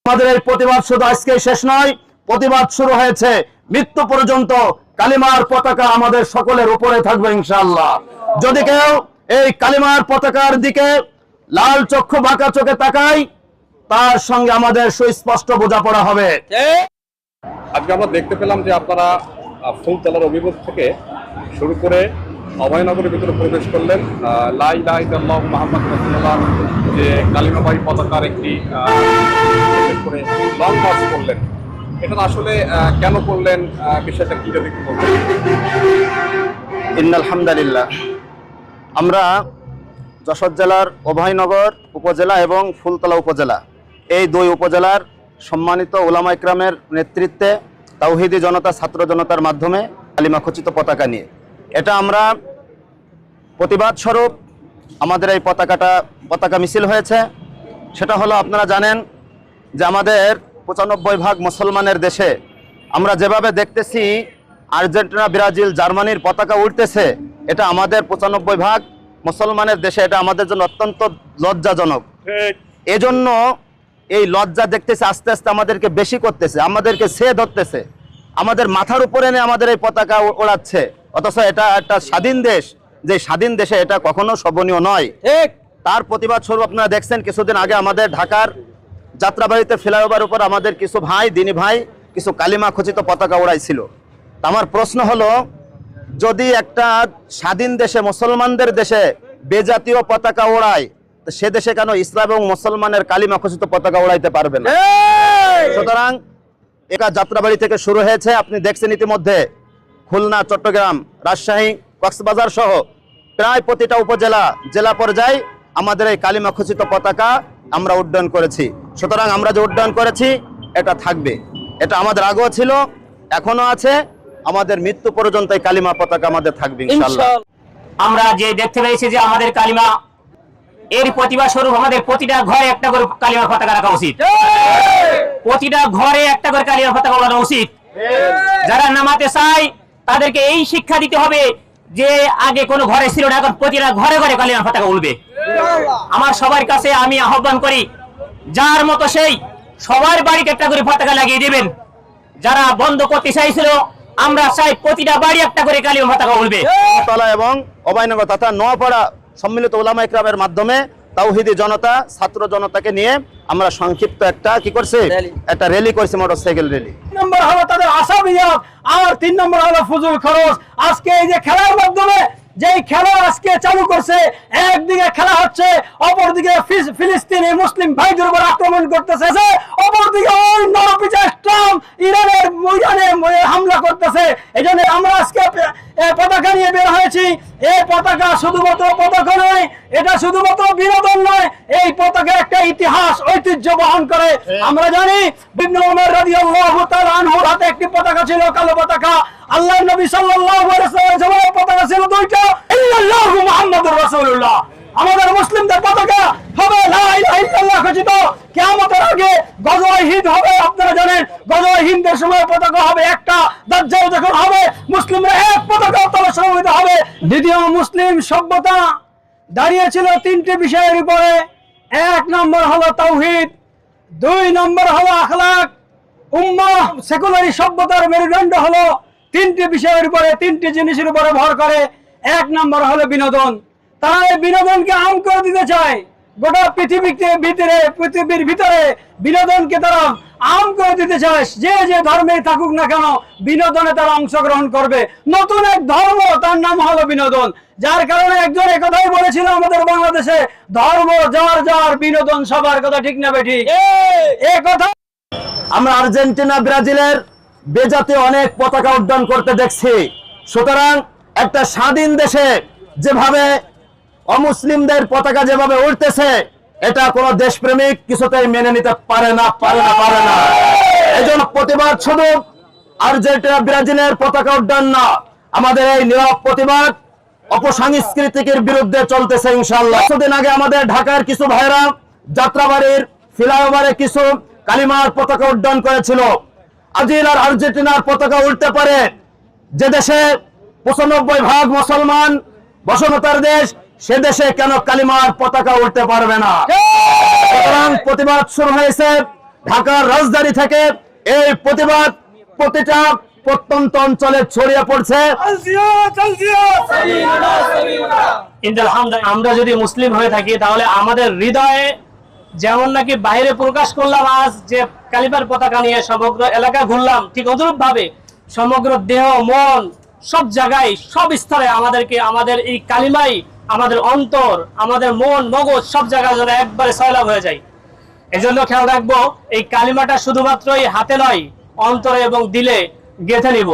আমাদের এই প্রতিবাদ শুধু আজকে শেষ নয়, প্রতিবাদ শুরু হয়েছে মৃত্যু পর্যন্ত। কালিমার পতাকা আমাদের সকলের উপরে থাকবে ইনশাআল্লাহ। যদি কেউ এই কালিমার পতাকার দিকে লাল চক্ষু বাঁকা চোখে তাকায়, তার সঙ্গে আমাদের সুস্পষ্ট বোঝাপড়া হবে। আজকে আমরা দেখতে পেলাম যে আপনারা ফুলতলার অভিমুখ থেকে শুরু করে অভয়নগরের ভিতরে প্রবেশ করলেন। লা ইলাহা ইল্লাল্লাহু মুহাম্মাদুর রাসূলুল্লাহ যে কালিমাবাহী পতাকার একটি করে লং মার্চ করলেন। এটা আসলে কেন করলেন, বিষয়টা কি যদি একটু বলতেন? ইন্নাল হামদুলিল্লাহ, আমরা যশোর জেলার অভয়নগর উপজেলা এবং ফুলতলা উপজেলা, এই দুই উপজেলার সম্মানিত উলামা ইকরামের নেতৃত্বে তাওহীদি জনতা ছাত্র জনতার মাধ্যমে কালিমা খচিত পতাকা নিয়ে এটা আমরা প্রতিবাদ স্বরূপ আমাদের এই পতাকা মিছিল হয়েছে। সেটা হলো, আপনারা জানেন যে আমাদের ৯৫% মুসলমানের দেশে আমরা যেভাবে দেখতেছি আর্জেন্টিনা, ব্রাজিল, জার্মানির পতাকা উঠতেছে, এটা আমাদের ৯৫% মুসলমানের দেশে এটা আমাদের জন্য অত্যন্ত লজ্জাজনক। এজন্য এই লজ্জা দেখতেছে আস্তে আস্তে আমাদেরকে বেশি করতেছে, আমাদেরকে সে ধরতেছে, আমাদের মাথার উপরে এনে আমাদের এই পতাকা ওড়াচ্ছে। অথচ এটা একটা স্বাধীন দেশ, যে স্বাধীন দেশে এটা কখনো শোভনীয় নয়। তার প্রতিবাদ স্বরূপ আপনারা দেখছেন কিছুদিন আগে আমাদের ঢাকার যাত্রাবাড়িতে ফ্লাইওভার উপর আমাদের কিছু ভাই, দিনী ভাই, কিছু কালিমা খচিত পতাকা উড়াইছিল। আমার প্রশ্ন হলো, যদি একটা স্বাধীন দেশে, মুসলমানদের দেশে বেজাতীয় পতাকা ওড়ায়, সে দেশে কেন ইসলাম এবং মুসলমানের কালিমা খচিত পতাকা উড়াইতে পারবে না? সুতরাং এটা যাত্রাবাড়ি থেকে শুরু হয়েছে। আপনি দেখছেন ইতিমধ্যে খুলনা, চট্টগ্রাম, রাজশাহী, কক্সবাজার সহ প্রায় প্রতিটা উপজেলা, জেলা পর্যায়ে আমাদের এই কালিমা খচিত পতাকা আমরা উড্ডয়ন করেছি। সুতরাং আমরা যে উড্ডয়ন করেছি এটা থাকবে, এটা আমাদের আগেও ছিল, এখনো আছে, আমাদের মৃত্যু পর্যন্ত এই কালিমা পতাকা আমাদের থাকবে ইনশাআল্লাহ। আমরা যে দেখতে পেয়েছি যে আমাদের কালিমা, এর প্রতিবাদ স্বরূপ আমাদের প্রতিটা ঘরে একটা করে কালিমা পতাকা রাখা উচিত। প্রতিটা ঘরে একটা করে কালিমা পতাকা ওড়ানো উচিত। যারা নামাতে চায় তাদেরকে এই শিক্ষা দিতে হবে যে আগে কোনো ঘরে ছিল না, এখন প্রতিটা ঘরে ঘরে কালিমা পতাকা উঠবে। আমার সবার কাছে আমি আহ্বান করি, যার মতো সেই সবার বাড়িতে একটা করে পতাকা লাগিয়ে দেবেন। যারা বন্ধ করতে চাইছিল, আমরা চাই প্রতিটা বাড়ি একটা করে কালিমা পতাকা উঠবে। এবং অভয়নগর তথা নোয়াপাড়া সম্মিলিত উলামা ইকরামের মাধ্যমে তাওহীদি জনতা, ছাত্র জনতাকে নিয়ে আমরা সংক্ষিপ্ত একটা কি করছি, একটা র্যালি করছি, মোটরসাইকেল র্যালি। নম্বর হলো তাদের আসামিয়াত, আর ৩ নম্বর হলো ফুজুল খরচ। আজকে এই যে খেলার মাধ্যমে যেই খেলা আজকে চালু করছে, একদিকে খেলা হচ্ছে, অপরদিকে ফিলিস্তিনি মুসলিম ভাইদের উপর আক্রমণ করতেছে, অপরদিকে ওই নরপিচার ট্রাম্প ইরানে হামলা করতেছে। এই জন্য আমরা আজকে পতাকা নিয়ে বের হয়েছি। এই পতাকা শুধুমাত্র পতাকা নয়, এটা শুধুমাত্র বিনোদন নয়, এই পতাকা একটা ইতিহাস, ঐতিহ্য বহন করে। আমরা জানি ইবনে ওমর রাদিয়াল্লাহু তাআলা আনহুর হাতে একটি পতাকা ছিল, কালো পতাকা। আল্লাহর নবী সাল্লাল্লাহু আলাইহি ওয়াসাল্লামের পতাকা ছিল দুইটা, ইল্লাল্লাহু মুহাম্মাদুর রাসূলুল্লাহ। আমাদের মুসলিমদের পতাকা হবে লা ইলাহা ইল্লাল্লাহ খচিত। কিয়ামতের আগে গজওয়ে হিন্দ হবে, আপনারা জানেন গজওয়ে হিন্দের সময় পতাকা হবে একটা, দাজ্জাল যখন হবে মুসলিমরা এক পতাকা তলে সমবেত হবে। দ্বিতীয় মুসলিম সভ্যতা দাঁড়িয়েছিল 3টি বিষয়ের উপরে। 1 নম্বর হলো তাওহীদ, 2 নম্বর হলো আখলাক। উম্মাহ সেকুলারি সভ্যতার মেরুদণ্ড হলো 3টি বিষয়ের উপরে, 3টি জিনিসের উপরে ভর করে। 1 নম্বর হলো বিনোদন। তারা এই বিনোদনকে আম করে দিতে চায়। গোটা পৃথিবীর ভিতরে বিনোদনকে তারা আম করে দিতে চায়। যে যে ধর্মে থাকুক না কেন, বিনোদনে তারা অংশগ্রহণ করবে। নতুন এক ধর্ম, তার নাম হলো বিনোদন। যার কারণে একজন একথাই বলেছিল আমাদের বাংলাদেশে, ধর্ম যার যার, বিনোদন সবার। কথা ঠিক না বেঠিক? এই কথা আমরা আর্জেন্টিনা, ব্রাজিলের বেজাতীয় অনেক পতাকা উড্ডয়ন করতে দেখছি। সুতরাং একটা স্বাধীন দেশে যেভাবে অমুসলিমদের পতাকা যেভাবে উঠতেছে, এটা কোনো দেশপ্রেমিক কিছুতেই মেনে নিতে পারে না। এজন্য প্রতিবাদ শুধু আর্জেন্টিনা, ব্রাজিলের পতাকা উড্ডয়ন না, আমাদের এই নীরব প্রতিবাদ অপসংস্কৃতির বিরুদ্ধে চলতেছে ইনশাআল্লাহ। কিছুদিন আগে আমাদের ঢাকার কিছু ভাইরা যাত্রাবাড়ির ফ্লাইওভারে কিছু কালিমার পতাকা উড্ডয়ন করেছিল। ব্রাজিল আর আর্জেন্টিনার পতাকা উঠতে পারে, যে দেশে ৯৫% মুসলমান বসবাসের দেশ, সে দেশে কেন কালিমার পতাকা উঠতে পারবে না? সুতরাং প্রতিবাদ শুরু হয়েছে ঢাকার রাজধানী থেকে এই প্রতিবাদ প্রতিটা প্রত্যন্ত অঞ্চলে ছড়িয়ে পড়ছে। কিন্তু আলহামদুলিল্লাহ আমরা যদি মুসলিম হয়ে থাকি তাহলে আমাদের হৃদয়ে যেমন নাকি বাইরে প্রকাশ করলাম আজ যে কালিমার পতাকা নিয়ে সমগ্র এলাকা ঘুরলাম, ঠিক অনুরূপ ভাবে সমগ্র দেহ মন সব জায়গায় সব স্তরে আমাদেরকে আমাদের এই কালিমাই আমাদের অন্তর আমাদের মন মগজ সব জায়গায় যেন একবারে সয়লাভ হয়ে যায়। এজন্য খেয়াল রাখবো এই কালিমাটা শুধুমাত্র এই হাতে নয়, অন্তরে এবং দিলে গেঁথে নিব।